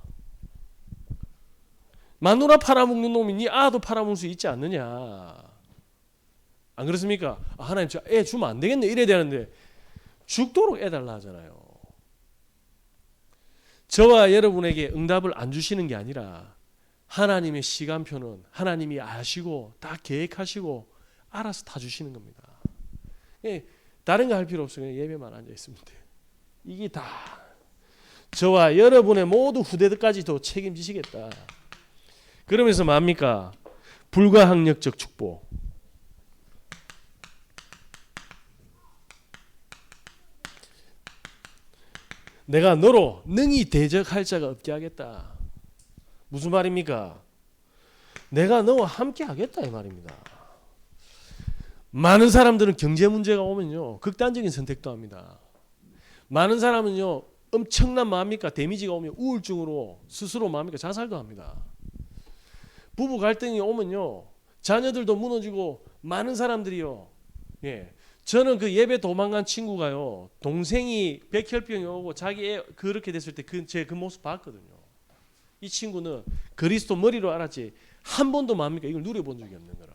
마누라 팔아먹는 놈이 네 아도 팔아먹을 수 있지 않느냐. 안 그렇습니까? 하나님 저 애 주면 안 되겠네 이래야 되는데 죽도록 애 달라 하잖아요. 저와 여러분에게 응답을 안 주시는 게 아니라 하나님의 시간표는 하나님이 아시고 다 계획하시고 알아서 다 주시는 겁니다. 다른 거 할 필요 없어요. 그냥 예배만 앉아 있으면 돼요. 이게 다 저와 여러분의 모두 후대들까지도 책임지시겠다. 그러면서 뭡니까? 불가항력적 축복. 내가 너로 능히 대적할 자가 없게 하겠다. 무슨 말입니까? 내가 너와 함께 하겠다 이 말입니다. 많은 사람들은 경제 문제가 오면요 극단적인 선택도 합니다. 많은 사람은요 엄청난 뭡니까 데미지가 오면 우울증으로 스스로 뭡니까 자살도 합니다. 부부 갈등이 오면요 자녀들도 무너지고 많은 사람들이요. 저는 그 예배 도망간 친구가요 동생이 백혈병이 오고 자기 애 그렇게 됐을 때 제 그 모습 봤거든요. 이 친구는 그리스도 머리로 알았지 한 번도 뭡니까 이걸 누려본 적이 없는 거라.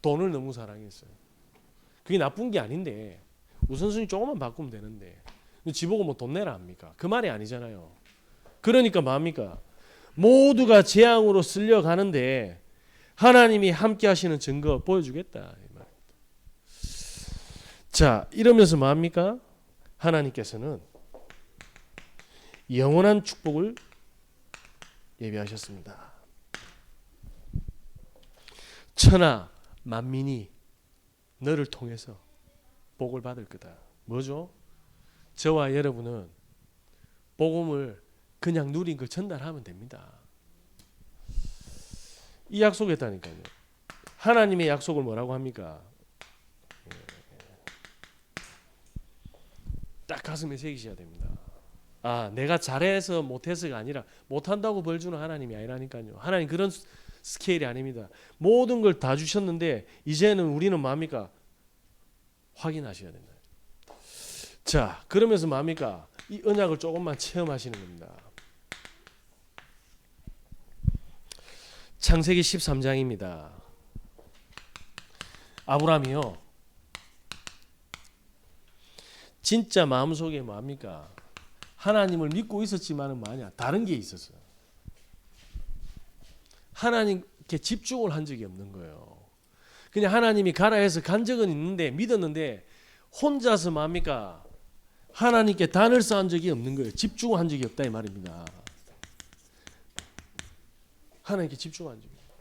돈을 너무 사랑했어요. 그게 나쁜 게 아닌데 우선순위 조금만 바꾸면 되는데 지보고 뭐 돈 내라 합니까? 그 말이 아니잖아요. 그러니까 뭡니까? 모두가 재앙으로 쓸려가는데 하나님이 함께 하시는 증거 보여주겠다 이 말입니다. 자 이러면서 뭡니까? 하나님께서는 영원한 축복을 예비하셨습니다. 천하 만민이 너를 통해서 복을 받을 거다. 뭐죠? 저와 여러분은 복음을 그냥 누린 걸 전달하면 됩니다. 이 약속했다니까요. 하나님의 약속을 뭐라고 합니까? 가슴에 새기셔야 됩니다. 아, 내가 잘해서 못해서가 아니라 못한다고 벌 주는 하나님이 아니라니까요. 하나님 그런 스케일이 아닙니다. 모든 걸 다 주셨는데 이제는 우리는 뭡니까? 확인하셔야 된다. 자, 그러면서 뭡니까? 이 언약을 조금만 체험하시는 겁니다. 창세기 13장입니다. 아브라함이요, 진짜 마음속에 뭡니까? 하나님을 믿고 있었지만은 뭐냐? 다른 게 있었어요. 하나님께 집중을 한 적이 없는 거예요. 그냥 하나님이 가라 해서 간 적은 있는데 믿었는데 혼자서 뭡니까? 하나님께 단을 쌓은 적이 없는 거예요. 집중한 적이 없다 이 말입니다. 하나님께 집중한 적이 없어요.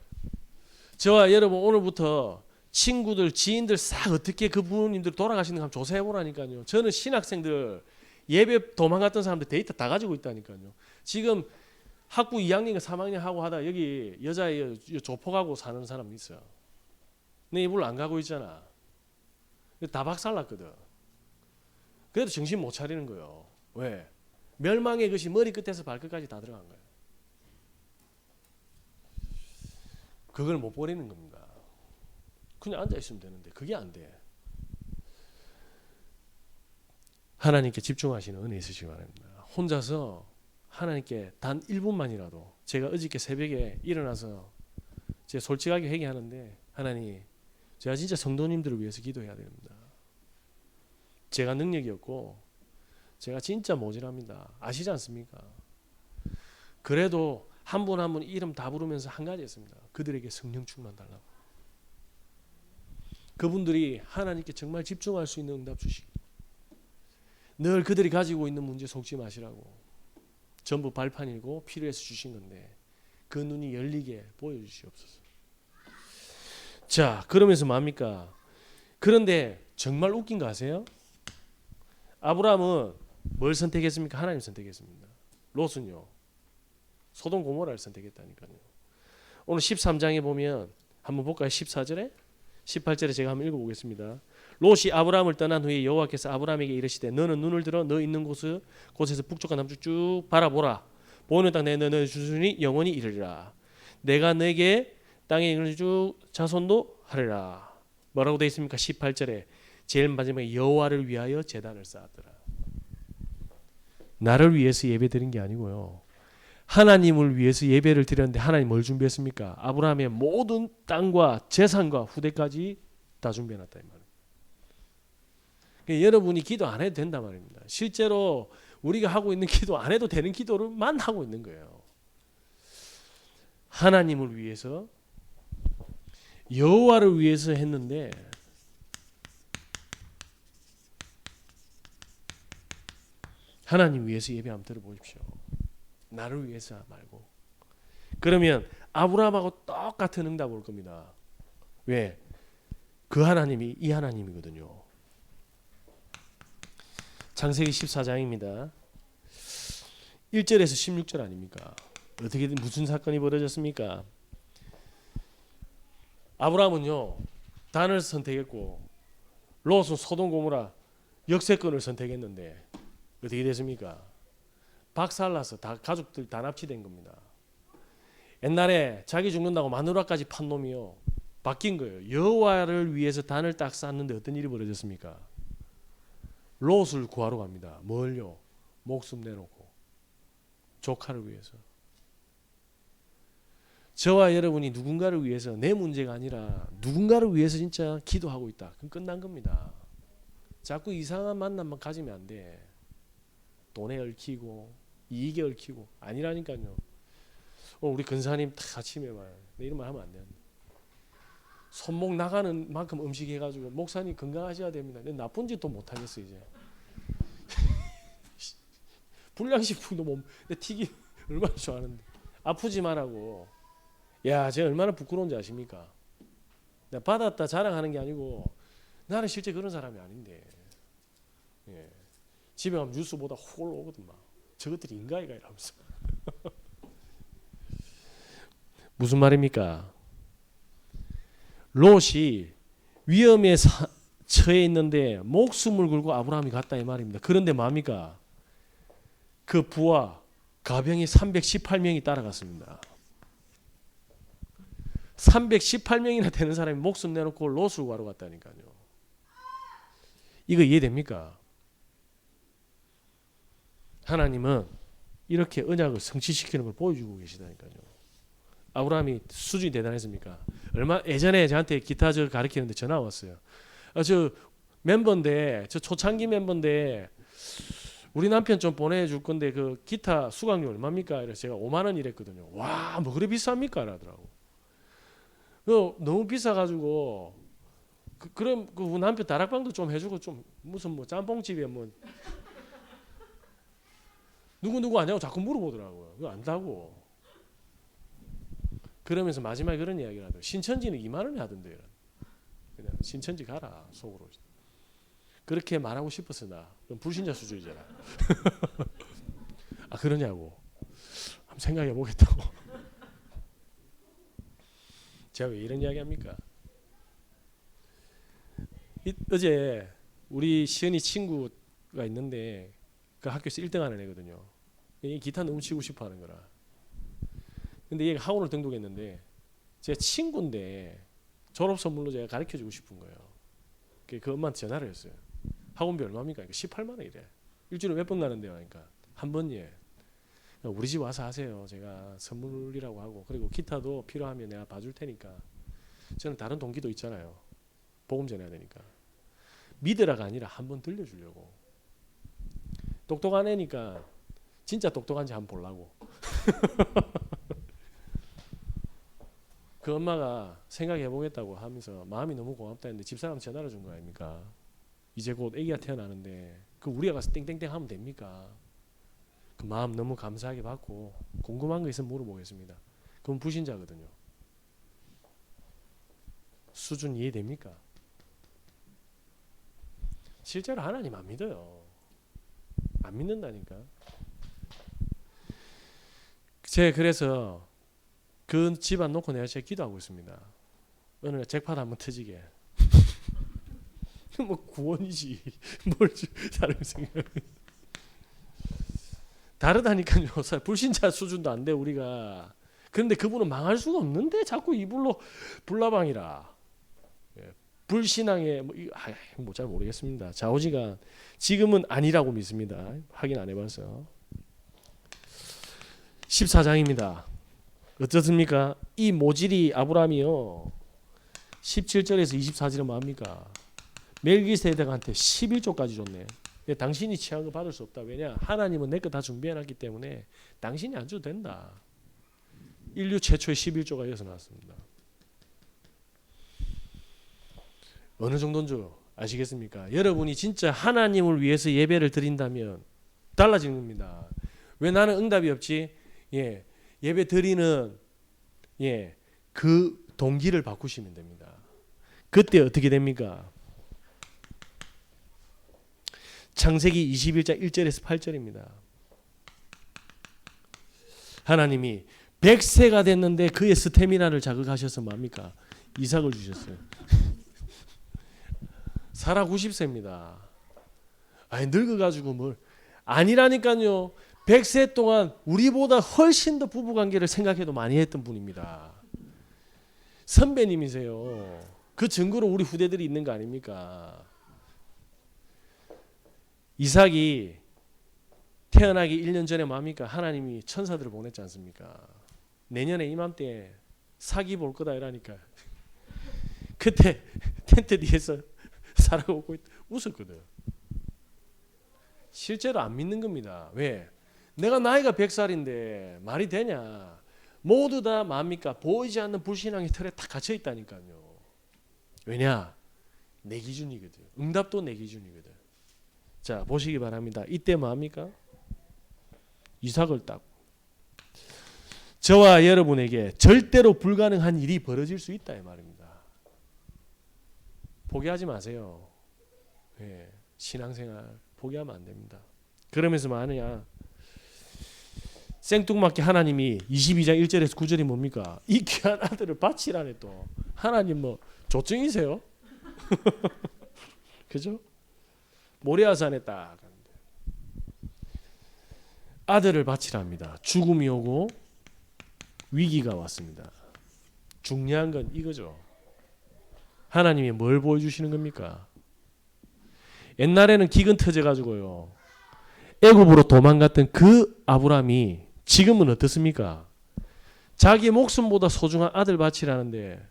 저와 여러분 오늘부터 친구들, 지인들 싹 어떻게 그 부모님들 돌아가시는 거 한번 조사해 보라니까요. 저는 신학생들 예배 도망갔던 사람들 데이터 다 가지고 있다니까요. 지금 학부 2학년인가 3학년 하고 하다 여기 여자애 조폭하고 사는 사람 있어요. 내 이불 안 가고 있잖아. 다 박살났거든. 그래도 정신 못 차리는 거예요. 왜? 멸망의 것이 머리 끝에서 발끝까지 다 들어간 거예요. 그걸 못 버리는 겁니다. 그냥 앉아 있으면 되는데 그게 안 돼. 하나님께 집중하시는 은혜 있으시기 바랍니다. 혼자서 하나님께 단 1분만이라도 제가 어저께 새벽에 일어나서 제가 솔직하게 회개하는데 하나님 제가 진짜 성도님들을 위해서 기도해야 됩니다. 제가 능력이 없고 제가 진짜 모질합니다. 아시지 않습니까? 그래도 한 분 한 분 이름 다 부르면서 한 가지 했습니다. 그들에게 성령 충만 달라고. 그분들이 하나님께 정말 집중할 수 있는 응답 주시기. 늘 그들이 가지고 있는 문제 속지 마시라고. 전부 발판이고 필요해서 주신 건데 그 눈이 열리게 보여주시옵소서. 자, 그러면서 뭡니까? 그런데 정말 웃긴 거 아세요? 아브라함은 뭘 선택했습니까? 하나님 선택했습니다. 롯은요, 소돔 고모라를 선택했다니까요. 오늘 13장에 보면 한번 볼까요? 14절에 18절에 제가 한번 읽어보겠습니다. 롯이 아브라함을 떠난 후에 여호와께서 아브라함에게 이르시되 너는 눈을 들어 너 있는 곳에서 북쪽과 남쪽 쭉 바라보라. 보는 땅 내가 너를 주시니 영원히 이르리라. 내가 너에게 땅에 있는 쭉 자손도 하리라. 뭐라고 되어 있습니까? 18절에 제일 마지막에 여호와를 위하여 제단을 쌓았더라. 나를 위해서 예배 드린 게 아니고요. 하나님을 위해서 예배를 드렸는데 하나님 뭘 준비했습니까? 아브라함의 모든 땅과 재산과 후대까지 다 준비해놨다 이 말입니다. 그러니까 여러분이 기도 안 해도 된단 말입니다. 실제로 우리가 하고 있는 기도 안 해도 되는 기도를만 하고 있는 거예요. 하나님을 위해서 여호와를 위해서 했는데 하나님 위해서 예배 한번 들어보십시오. 나를 위해서 말고. 그러면 아브라함하고 똑같은 응답 올 겁니다. 왜? 그 하나님이 이 하나님이거든요. 창세기 14장입니다. 1절에서 16절 아닙니까? 어떻게 무슨 사건이 벌어졌습니까? 아브라함은요 단을 선택했고 롯은 소돔 고모라 역세권을 선택했는데 어떻게 됐습니까? 박살나서 다 가족들 다 납치된 겁니다. 옛날에 자기 죽는다고 마누라까지 판 놈이요 바뀐 거예요. 여호와를 위해서 단을 딱 쌓는데 어떤 일이 벌어졌습니까? 롯을 구하러 갑니다. 뭘요? 목숨 내놓고 조카를 위해서. 저와 여러분이 누군가를 위해서 내 문제가 아니라 누군가를 위해서 진짜 기도하고 있다. 그럼 끝난 겁니다. 자꾸 이상한 만남만 가지면 안 돼. 돈에 얽히고 이익에 얽히고 아니라니까요. 우리 근사님 다 아침에 봐요. 내 이런 말 하면 안 되는데. 손목 나가는 만큼 음식 해가지고 목사님 건강하셔야 됩니다. 내 나쁜 짓도 못 하겠어 이제. 불량식품도 못. 내 튀김 얼마나 좋아하는데 아프지 말라고. 야, 제가 얼마나 부끄러운지 아십니까? 내가 받았다 자랑하는 게 아니고 나는 실제 그런 사람이 아닌데. 예. 집에 가면 뉴스보다 홀 오거든 막. 저것들이 인가이가 이러면서. 무슨 말입니까? 롯이 위험에 처해 있는데 목숨을 걸고 아브라함이 갔다 이 말입니다. 그런데 뭡니까? 그 부하 가병이 318명이 따라갔습니다. 318명이나 되는 사람이 목숨 내놓고 롯을 구하러 갔다니까요. 이거 이해됩니까? 하나님은 이렇게 언약을 성취시키는 걸 보여주고 계시다니까요. 아브라함이 수준이 대단했습니까? 얼마 예전에 저한테 기타 가르치는데 전화 왔어요. 저 멤버인데, 저 초창기 멤버인데 우리 남편 좀 보내줄 건데 그 기타 수강료 얼마입니까? 이래서 제가 5만 원 이랬거든요. 와, 뭐 그래 비쌉니까? 라더라고. 너무 비싸가지고 그럼 그 남편 다락방도 좀 해주고 좀 무슨 뭐 짬뽕집에 뭐 누구 아냐고 자꾸 물어보더라고요. 그거 안다고. 그러면서 마지막에 그런 이야기를 하더라고요. 신천지는 2만 원에 하던데요. 그냥 신천지 가라 속으로. 그렇게 말하고 싶었어 나. 그럼 불신자 수준이잖아. 아 그러냐고. 한번 생각해 보겠다고. 제가 왜 이런 이야기 합니까? 어제 우리 시은이 친구가 있는데 그 학교에서 1등 하는 애거든요. 기타 너무 치고 싶어 하는 거라. 근데 얘가 학원을 등록했는데 제 친구인데 졸업 선물로 제가 가르쳐 주고 싶은 거예요. 그 엄마한테 전화를 했어요. 학원비 얼마입니까? 18만 원이래. 일주일에 몇 번 가는데요. 그러니까 한 번에 우리 집 와서 하세요. 제가 선물이라고 하고 그리고 기타도 필요하면 내가 봐줄 테니까. 저는 다른 동기도 있잖아요. 복음 전해야 되니까. 믿으라가 아니라 한번 들려주려고. 똑똑한 애니까 진짜 똑똑한지 한번 보려고. 그 엄마가 생각해 보겠다고 하면서 마음이 너무 고맙다 했는데 집사람 전화를 준 거 아닙니까? 이제 곧 아기가 태어나는데 그 우리가 가서 땡땡땡 하면 됩니까? 그 마음 너무 감사하게 받고 궁금한 거 있으면 물어보겠습니다. 그건 불신자거든요. 수준 이해됩니까? 실제로 하나님 안 믿어요. 안 믿는다니까. 제가 그래서 그 집안 놓고 내가 제가 기도하고 있습니다. 어느 날 잭팟 한번 터지게. 뭐 구원이지. 뭘 사람 생각. 다르다니까요. 불신자 수준도 안 돼 우리가. 그런데 그분은 망할 수가 없는데 자꾸 이불로 불나방이라. 불신앙의 뭐 잘 모르겠습니다. 좌우지간 지금은 아니라고 믿습니다. 확인 안 해봐서. 14장입니다. 어떻습니까? 이 모질이 아브라함이요. 17절에서 24절은 뭡니까? 멜기세덱한테 11조까지 줬네. 당신이 취한 거 받을 수 없다. 왜냐? 하나님은 내 거 다 준비해놨기 때문에 당신이 안 줘도 된다. 인류 최초의 11조가 이어서 나왔습니다. 어느 정도인 줄 아시겠습니까? 여러분이 진짜 하나님을 위해서 예배를 드린다면 달라지는 겁니다. 왜 나는 응답이 없지? 예배 드리는 그 동기를 바꾸시면 됩니다. 그때 어떻게 됩니까? 창세기 21장 1절에서 8절입니다. 하나님이 100세가 됐는데 그의 스태미나를 자극하셔서 뭡니까? 이삭을 주셨어요. 사라 90세입니다. 아니 늙어가지고 뭘 아니라니까요. 100세 동안 우리보다 훨씬 더 부부관계를 생각해도 많이 했던 분입니다. 선배님이세요. 그 증거로 우리 후대들이 있는 거 아닙니까? 이삭이 태어나기 1년 전에 뭡니까? 하나님이 천사들을 보냈지 않습니까? 내년에 이맘때 사기 볼 거다 이러니까 그때 텐트 뒤에서 사라가 웃고 웃었거든. 실제로 안 믿는 겁니다. 왜? 내가 나이가 100살인데 말이 되냐? 모두 다 뭡니까? 보이지 않는 불신앙의 틀에 다 갇혀 있다니까요. 왜냐? 내 기준이거든. 응답도 내 기준이거든. 자, 보시기 바랍니다. 이때 뭡니까? 이삭을 따고 저와 여러분에게 절대로 불가능한 일이 벌어질 수 있다 이 말입니다. 포기하지 마세요. 신앙생활 포기하면 안 됩니다. 그러면서 뭐 하느냐? 생뚱맞게 하나님이 22장 1절에서 9절이 뭡니까? 이 귀한 아들을 바치라네 또. 하나님 뭐 조증이세요? 그죠? 모리아산에 딱 아들을 바치랍니다. 죽음이 오고 위기가 왔습니다. 중요한 건 이거죠. 하나님이 뭘 보여주시는 겁니까? 옛날에는 기근 터져가지고요, 애굽으로 도망갔던 그 아브라함이 지금은 어떻습니까? 자기 목숨보다 소중한 아들 바치라는데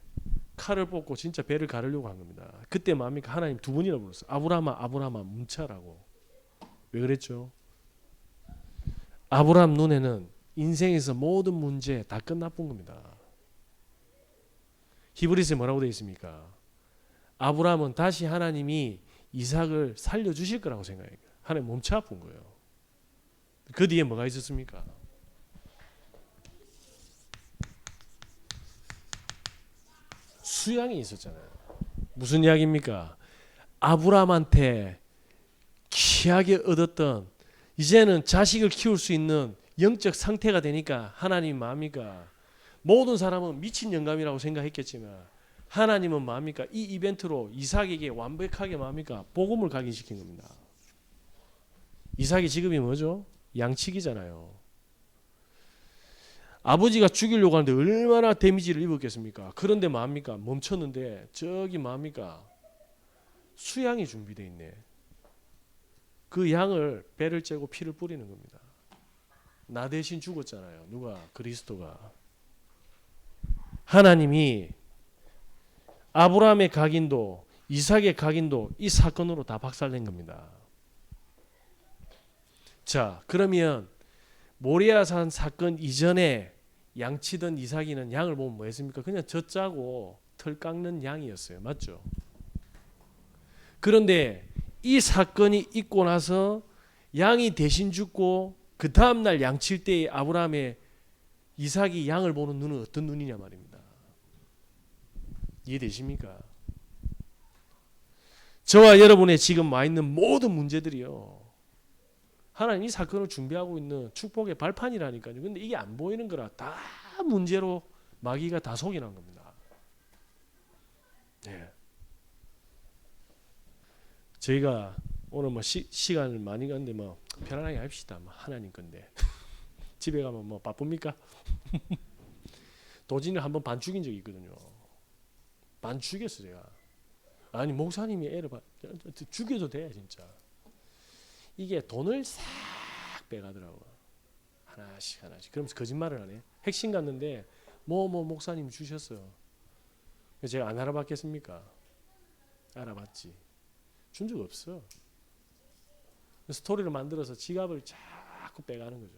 칼을 뽑고 진짜 배를 가르려고 한 겁니다. 그때 뭡니까? 하나님 두 번이나 불렀어요. 아브라함아, 아브라함아, 멈춰라고. 왜 그랬죠? 아브라함 눈에는 인생에서 모든 문제 다 끝나쁜 겁니다. 히브리서에 뭐라고 되어 있습니까? 아브라함은 다시 하나님이 이삭을 살려주실 거라고 생각해요. 하나님 몸치 아픈 거예요. 그 뒤에 뭐가 있었습니까? 수양이 있었잖아요. 무슨 이야기입니까? 아브라함한테 귀하게 얻었던, 이제는 자식을 키울 수 있는 영적 상태가 되니까 하나님이 뭡니까? 모든 사람은 미친 영감이라고 생각했겠지만 하나님은 뭡니까? 이 이벤트로 이삭에게 완벽하게 뭡니까? 복음을 각인시킨 겁니다. 이삭의 직업이 뭐죠? 양치기잖아요. 아버지가 죽이려고 하는데 얼마나 데미지를 입었겠습니까? 그런데 뭡니까? 멈췄는데 저기 뭡니까? 수양이 준비되어 있네. 그 양을 배를 째고 피를 뿌리는 겁니다. 나 대신 죽었잖아요. 누가? 그리스도가. 하나님이 아브라함의 각인도 이삭의 각인도 이 사건으로 다 박살낸 겁니다. 자, 그러면 모리아산 사건 이전에 양치던 이삭이는 양을 보면 뭐 했습니까? 그냥 젖짜고 털 깎는 양이었어요. 맞죠? 그런데 이 사건이 있고 나서 양이 대신 죽고 그 다음날 양칠 때의 아브라함의 이삭이 양을 보는 눈은 어떤 눈이냐 말입니다. 이해되십니까? 저와 여러분의 지금 와 있는 모든 문제들이요, 하나님 이 사건을 준비하고 있는 축복의 발판이라니까요. 근데 이게 안 보이는 거라 다 문제로 마귀가 다 속이는 겁니다. 네. 저희가 오늘 뭐 시간을 많이 갔는데 뭐 편안하게 합시다. 뭐 하나님 건데 집에 가면 뭐 바쁩니까? 도진을 한번 반 죽인 적이 있거든요. 반 죽였어 제가. 아니 목사님이 애를 죽여도 돼 진짜. 이게 돈을 싹 빼가더라고. 하나씩 하나씩. 그러면서 거짓말을 하네. 핵심 갔는데 뭐 목사님 주셨어요. 그래서 제가 안 알아봤겠습니까? 알아봤지. 준 적 없어. 스토리를 만들어서 지갑을 자꾸 빼가는 거죠.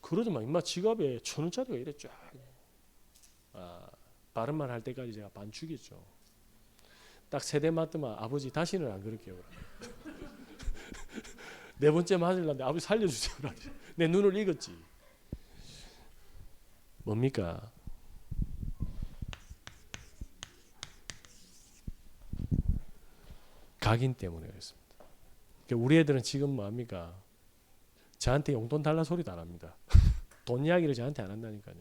그러더만 임마 지갑에 1,000원짜리가 이래 쫙. 바른 말 할 때까지 제가 반 죽였죠. 딱 세대 맞더만 아버지 다시는 안 그럴게요. 네 번째 맞으려는데 아버지 살려주세요. 내 눈을 익었지. 뭡니까? 각인 때문에 그렇습니다. 그러니까 우리 애들은 지금 뭐합니까? 저한테 용돈 달라 소리도 안 합니다. 돈 이야기를 저한테 안 한다니까요.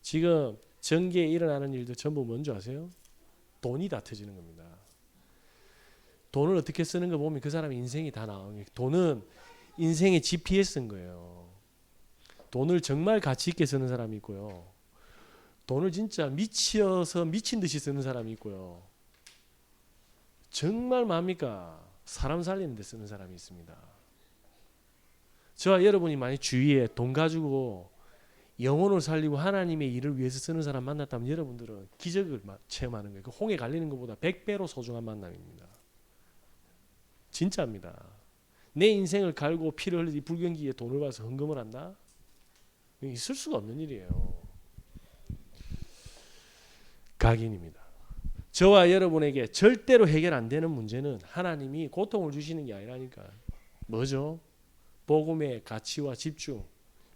지금 전기에 일어나는 일도 전부 뭔지 아세요? 돈이 다 터지는 겁니다. 돈을 어떻게 쓰는 거 보면 그 사람의 인생이 다 나오는 거예요. 돈은 인생의 GPS인 거예요. 돈을 정말 가치 있게 쓰는 사람이 있고요. 돈을 진짜 미쳐서 미친 듯이 쓰는 사람이 있고요. 정말 뭡니까? 사람 살리는 데 쓰는 사람이 있습니다. 저와 여러분이 많이 주위에 돈 가지고 영혼을 살리고 하나님의 일을 위해서 쓰는 사람 만났다면 여러분들은 기적을 체험하는 거예요. 그 홍해 갈리는 것보다 100배로 소중한 만남입니다. 진짜입니다. 내 인생을 갈고 피를 흘리지 불경기에 돈을 받아서 헌금을 한다? 있을 수가 없는 일이에요. 각인입니다. 저와 여러분에게 절대로 해결 안 되는 문제는 하나님이 고통을 주시는 게 아니라니까. 뭐죠? 복음의 가치와 집중,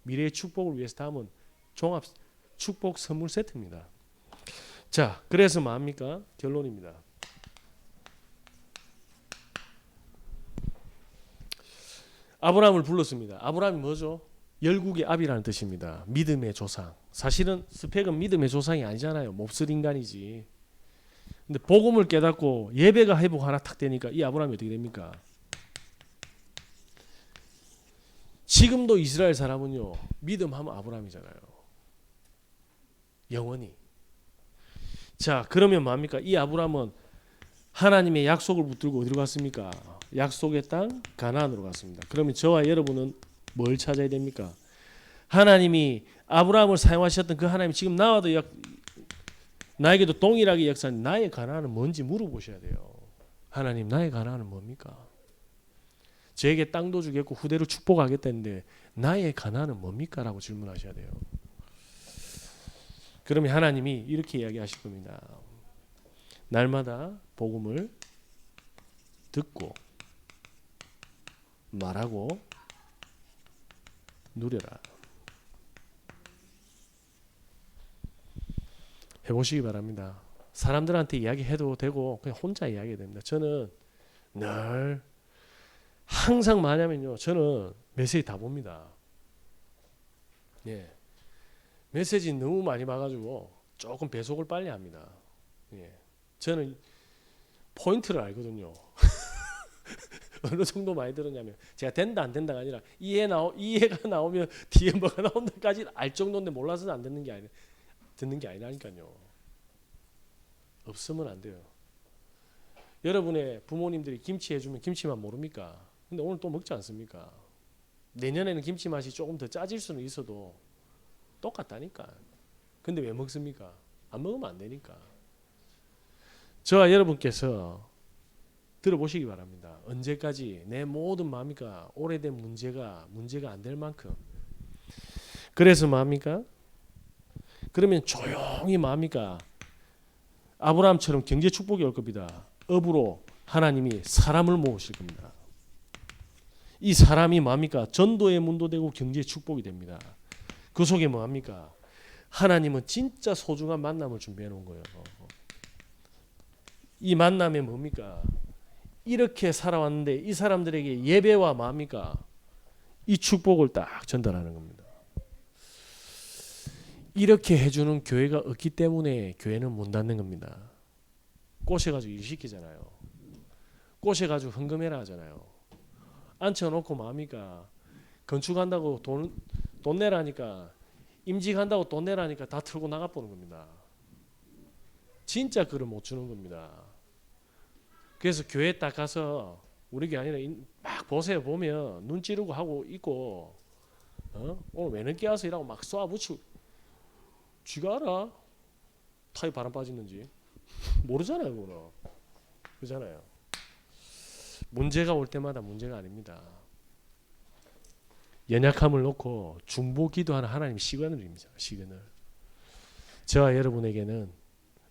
미래의 축복을 위해서 담은 종합 축복 선물 세트입니다. 자, 그래서 뭐합니까? 결론입니다. 아브라함을 불렀습니다. 아브라함이 뭐죠? 열국의 아비라는 뜻입니다. 믿음의 조상. 사실은 스펙은 믿음의 조상이 아니잖아요. 몹쓸 인간이지. 근데 복음을 깨닫고 예배가 회복 하나 탁 되니까 이 아브라함이 어떻게 됩니까? 지금도 이스라엘 사람은요, 믿음하면 아브라함이잖아요. 영원히. 자, 그러면 뭡니까? 이 아브라함은 하나님의 약속을 붙들고 어디로 갔습니까? 약속의 땅 가나안으로 갔습니다. 그러면 저와 여러분은 뭘 찾아야 됩니까? 하나님이 아브라함을 사용하셨던 그 하나님이 지금 나에게도 동일하게 역사하는 나의 가나안은 뭔지 물어보셔야 돼요. 하나님, 나의 가나안은 뭡니까? 저에게 땅도 주겠고 후대로 축복하겠다는데 나의 가나안은 뭡니까? 라고 질문하셔야 돼요. 그러면 하나님이 이렇게 이야기하실 겁니다. 날마다 복음을 듣고 말하고 누려라. 해보시기 바랍니다. 사람들한테 이야기해도 되고 그냥 혼자 이야기해도 됩니다. 저는 늘 항상 뭐냐면요, 저는 메시지 다 봅니다. 예, 메시지 너무 많이 봐가지고 조금 배속을 빨리 합니다. 예, 저는 포인트를 알거든요. 어느 정도 많이 들었냐면 제가 된다 안 된다가 아니라 이해가 나오면 뒤에 뭐가 나온다까지 알 정도인데 몰라서는 안 듣는 게 아니라니까요. 없으면 안 돼요. 여러분의 부모님들이 김치 해주면 김치만 모릅니까? 근데 오늘 또 먹지 않습니까? 내년에는 김치 맛이 조금 더 짜질 수는 있어도 똑같다니까. 근데 왜 먹습니까? 안 먹으면 안 되니까. 저와 여러분께서 들어보시기 바랍니다. 언제까지 내 모든 뭡니까? 오래된 문제가 안 될 만큼. 그래서 뭡니까? 그러면 조용히 뭡니까? 아브라함처럼 경제 축복이 올 겁니다. 업으로 하나님이 사람을 모으실 겁니다. 이 사람이 뭡니까? 전도의 문도 되고 경제의 축복이 됩니다. 그 속에 뭐합니까? 하나님은 진짜 소중한 만남을 준비해 놓은 거예요. 이 만남에 뭡니까? 이렇게 살아왔는데 이 사람들에게 예배와 뭡니까? 이 축복을 딱 전달하는 겁니다. 이렇게 해주는 교회가 없기 때문에 교회는 문 닫는 겁니다. 꼬셔가지고 일 시키잖아요. 꼬셔가지고 헌금해라 하잖아요. 앉혀놓고 뭡니까? 건축한다고 돈 내라니까, 임직한다고 돈 내라니까 다 틀고 나가보는 겁니다. 진짜 그걸 못 주는 겁니다. 그래서 교회 딱 가서 우리 게 아니라 막 보세요. 보면 눈 찌르고 하고 있고, 오늘 왜 늦게 와서 이라고 막 쏘아붙이고, 쥐가 알아? 타입 바람 빠지는지 모르잖아요. 그거는. 그렇잖아요. 문제가 올 때마다 문제가 아닙니다. 연약함을 놓고 중보 기도하는 하나님 시그널입니다. 시그널. 저와 여러분에게는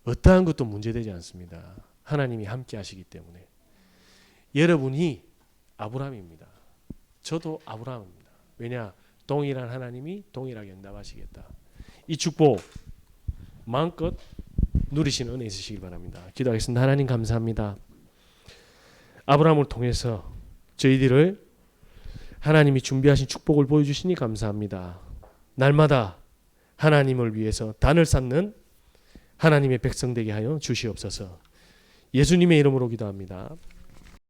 어떠한 것도 문제되지 않습니다. 하나님이 함께 하시기 때문에. 여러분이 아브라함입니다. 저도 아브라함입니다. 왜냐? 동일한 하나님이 동일하게 응답하시겠다. 이 축복 마음껏 누리시는 은혜 있으시기 바랍니다. 기도하겠습니다. 하나님 감사합니다. 아브라함을 통해서 저희들을 하나님이 준비하신 축복을 보여주시니 감사합니다. 날마다 하나님을 위해서 단을 쌓는 하나님의 백성 되게 하여 주시옵소서. 예수님의 이름으로 기도합니다.